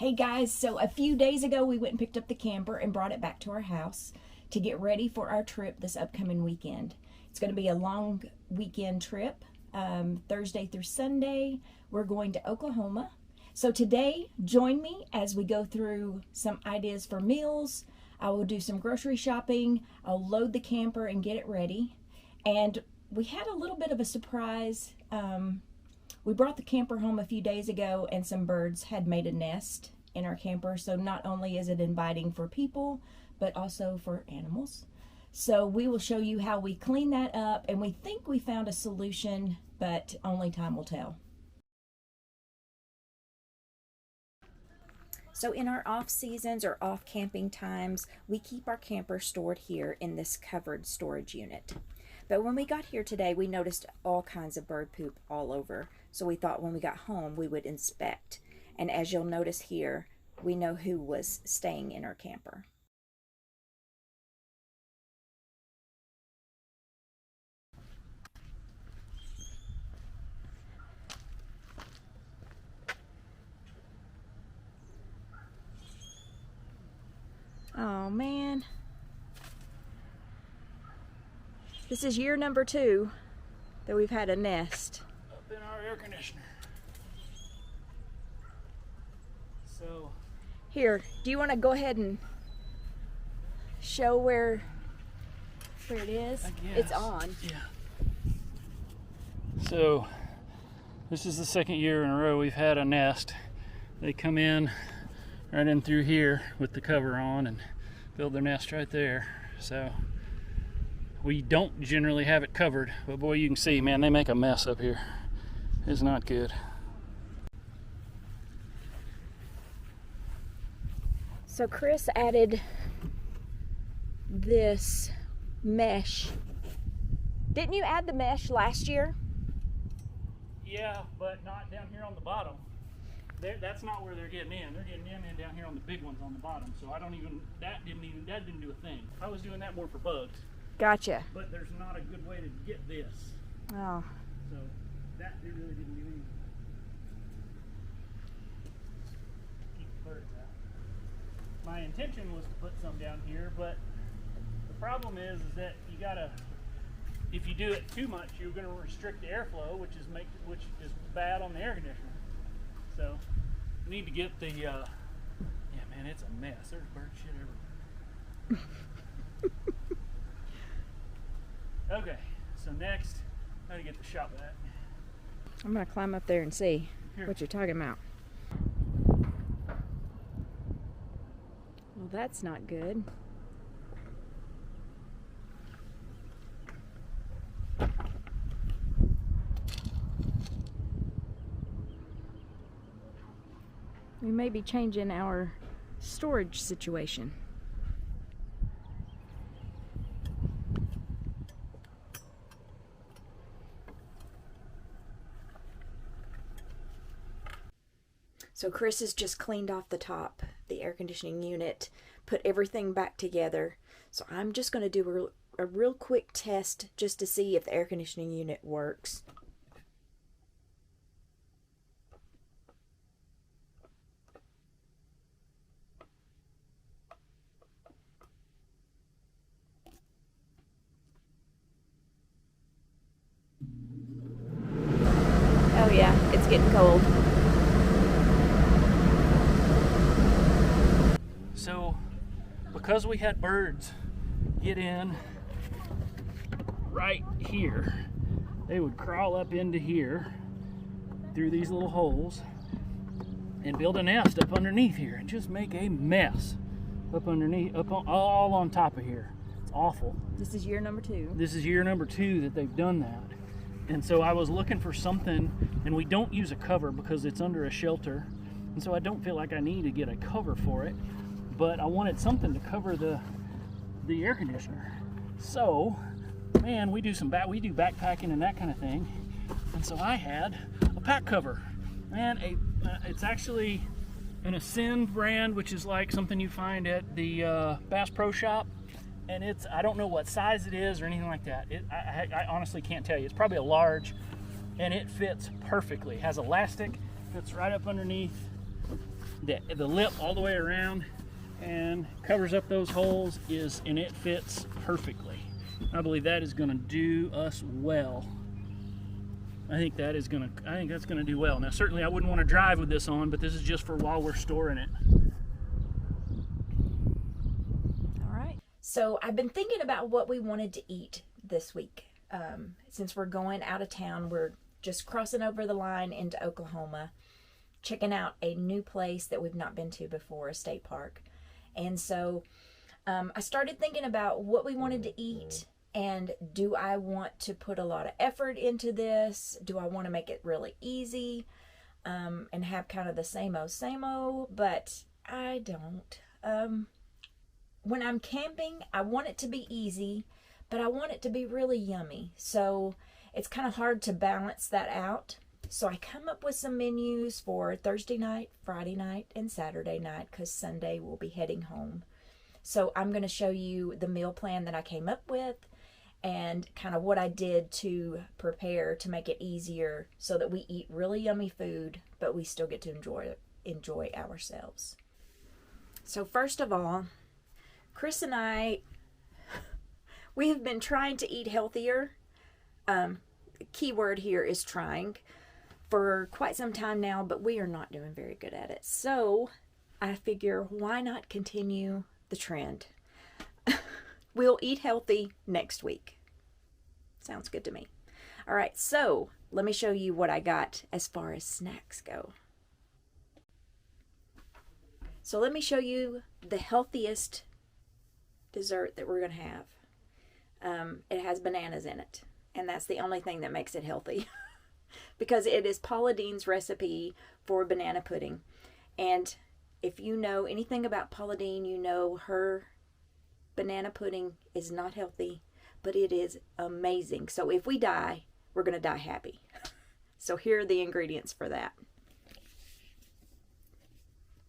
Hey guys, so a few days ago we went and picked up the camper and brought it back to our house to get ready for our trip this upcoming weekend. It's going to be a long weekend trip, Thursday through Sunday. We're going to Oklahoma. So today, join me as we go through some ideas for meals. I will do some grocery shopping. I'll load the camper and get it ready. And we had a little bit of a surprise. We brought the camper home a few days ago and some birds had made a nest in our camper. So not only is it inviting for people, but also for animals. So we will show you how we clean that up, and we think we found a solution, but only time will tell. So in our off seasons or off camping times, we keep our camper stored here in this covered storage unit. But when we got here today, we noticed all kinds of bird poop all over. So we thought when we got home, we would inspect. And as you'll notice here, we know who was staying in our camper. Oh man. This is year number 2 that we've had a nest. Up in our air conditioner. So here, do you want to go ahead and show where it is? I guess. It's on. Yeah. So this is the second year in a row we've had a nest. They come in right in through here with the cover on and build their nest right there. So we don't generally have it covered, but boy, you can see, man, they make a mess up here. It's not good. So Chris added this mesh. Didn't you add the mesh last year? Yeah, but not down here on the bottom. That's not where they're getting in. They're getting in down here on the big ones on the bottom. So that didn't do a thing. I was doing that more for bugs. Gotcha. But there's not a good way to get this. Oh. So that really didn't do anything. Keep the birds out. My intention was to put some down here, but the problem is that you gotta, if you do it too much, you're gonna restrict the airflow, which is bad on the air conditioner. So I need to get the yeah, man, it's a mess. There's bird shit everywhere. Okay, so next, I gotta get the shop vac. I'm gonna climb up there and see Here. what you're talking about. Well, that's not good. We may be changing our storage situation. So Chris has just cleaned off the top, the air conditioning unit, put everything back together. So I'm just going to do a real quick test just to see if the air conditioning unit works. Oh yeah, it's getting cold. So, because we had birds get in right here, they would crawl up into here through these little holes and build a nest up underneath here and just make a mess up underneath, all on top of here. It's awful. This is year number 2. This is year number 2 that they've done that. And so I was looking for something, and we don't use a cover because it's under a shelter. And so I don't feel like I need to get a cover for it. But I wanted something to cover the air conditioner. So, man, we do backpacking and that kind of thing. And so I had a pack cover. And it's actually an Ascend brand, which is like something you find at the Bass Pro Shop. And I don't know what size it is or anything like that. I honestly can't tell you. It's probably a large, and it fits perfectly. It has elastic, fits right up underneath the lip all the way around and covers up those holes, and it fits perfectly. I believe that is going to do us well. I think that's going to do well. Now certainly I wouldn't want to drive with this on, but this is just for while we're storing it. All right. So I've been thinking about what we wanted to eat this week. Since we're going out of town, we're just crossing over the line into Oklahoma, checking out a new place that we've not been to before, a state park. And so I started thinking about what we wanted to eat, and do I want to put a lot of effort into this? Do I want to make it really easy and have kind of the same old, but I don't. When I'm camping, I want it to be easy, but I want it to be really yummy. So it's kind of hard to balance that out. So I come up with some menus for Thursday night, Friday night, and Saturday night, because Sunday we'll be heading home. So I'm going to show you the meal plan that I came up with and kind of what I did to prepare to make it easier so that we eat really yummy food, but we still get to enjoy ourselves. So first of all, Chris and I, we have been trying to eat healthier. Key word here is trying, for quite some time now, but we are not doing very good at it. So I figure, why not continue the trend? We'll eat healthy next week. Sounds good to me. All right, so let me show you what I got as far as snacks go. So let me show you the healthiest dessert that we're going to have. It has bananas in it, and that's the only thing that makes it healthy. Because it is Paula Deen's recipe for banana pudding. And if you know anything about Paula Deen, you know her banana pudding is not healthy, but it is amazing. So if we die, we're going to die happy. So here are the ingredients for that.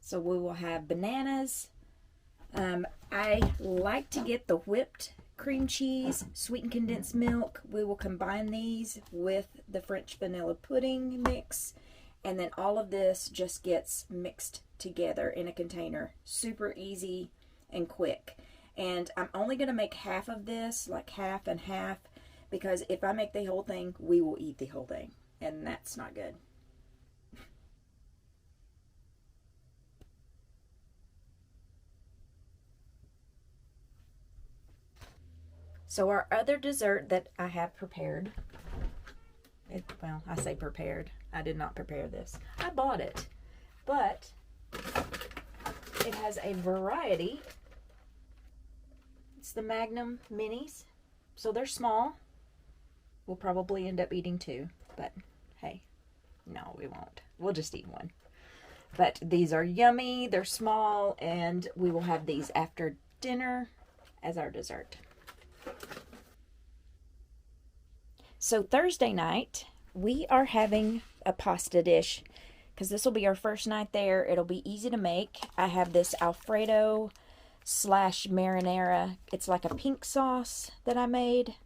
So we will have bananas. I like to get the whipped cream cheese, sweetened condensed milk. We will combine these with the French vanilla pudding mix, and then all of this just gets mixed together in a container. Super easy and quick. And I'm only going to make half of this, like half and half, because if I make the whole thing, we will eat the whole thing, and that's not good. So our other dessert that I have prepared, well, I say prepared. I did not prepare this. I bought it, but it has a variety. It's the Magnum Minis. So they're small. We'll probably end up eating two, but hey, no, we won't. We'll just eat one. But these are yummy, they're small, and we will have these after dinner as our dessert. So Thursday night, we are having a pasta dish because this will be our first night there. It'll be easy to make. I have this Alfredo / marinara. It's like a pink sauce that I made,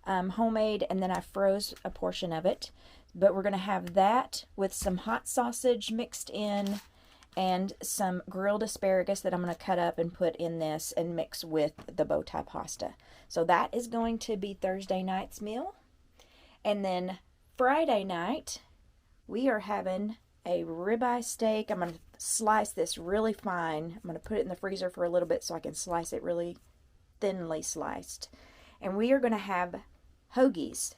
homemade, and then I froze a portion of it. But we're going to have that with some hot sausage mixed in and some grilled asparagus that I'm going to cut up and put in this and mix with the bow tie pasta. So that is going to be Thursday night's meal. And then Friday night, we are having a ribeye steak. I'm going to slice this really fine. I'm going to put it in the freezer for a little bit so I can slice it really thinly sliced. And we are going to have hoagies,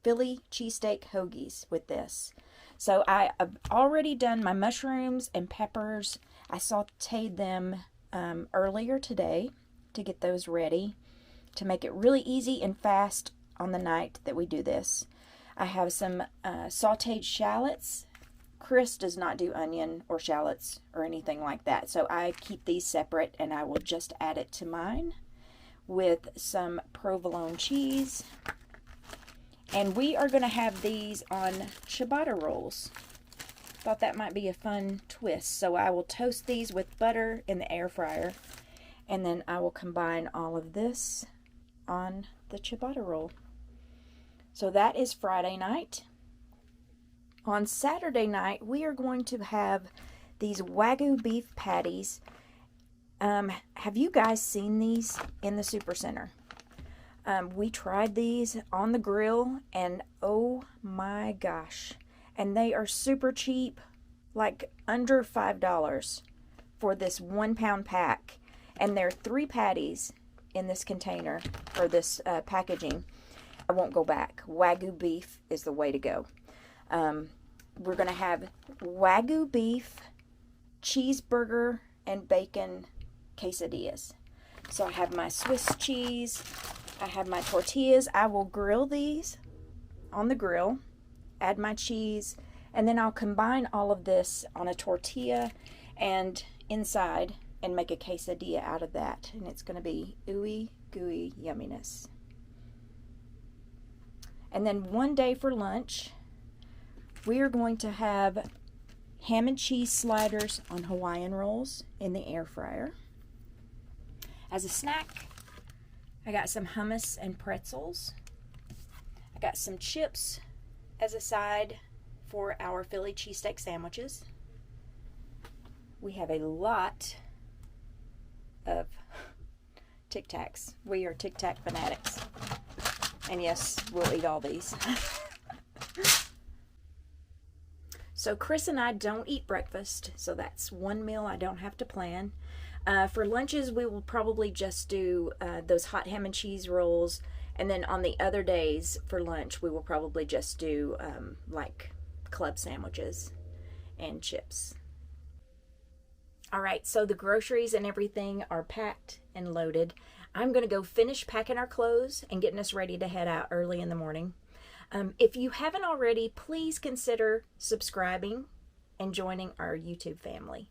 Philly cheesesteak hoagies with this. So I've already done my mushrooms and peppers. I sauteed them earlier today to get those ready to make it really easy and fast on the night that we do this. I have some sauteed shallots. Chris does not do onion or shallots or anything like that, so I keep these separate, and I will just add it to mine with some provolone cheese. And we are going to have these on ciabatta rolls. Thought that might be a fun twist. So I will toast these with butter in the air fryer. And then I will combine all of this on the ciabatta roll. So that is Friday night. On Saturday night, we are going to have these Wagyu beef patties. Have you guys seen these in the Supercenter? We tried these on the grill, and oh my gosh. And they are super cheap, like under $5 for this 1 pound pack. And there are 3 patties in this container, or this packaging. I won't go back. Wagyu beef is the way to go. We're going to have Wagyu beef, cheeseburger, and bacon quesadillas. So I have my Swiss cheese. I have my tortillas. I will grill these on the grill, add my cheese, and then I'll combine all of this on a tortilla and inside and make a quesadilla out of that. And it's going to be ooey gooey yumminess. And then one day for lunch, we are going to have ham and cheese sliders on Hawaiian rolls in the air fryer. As a snack, I got some hummus and pretzels. I got some chips as a side for our Philly cheesesteak sandwiches. We have a lot of Tic Tacs. We are Tic Tac fanatics. And yes, we'll eat all these. So Chris and I don't eat breakfast, so that's one meal I don't have to plan. For lunches, we will probably just do those hot ham and cheese rolls, and then on the other days for lunch, we will probably just do like club sandwiches and chips. All right, so the groceries and everything are packed and loaded. I'm going to go finish packing our clothes and getting us ready to head out early in the morning. If you haven't already, please consider subscribing and joining our YouTube family.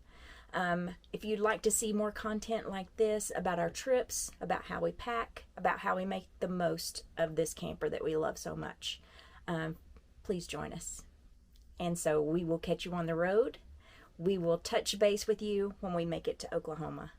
If you'd like to see more content like this about our trips, about how we pack, about how we make the most of this camper that we love so much, please join us. And so we will catch you on the road. We will touch base with you when we make it to Oklahoma.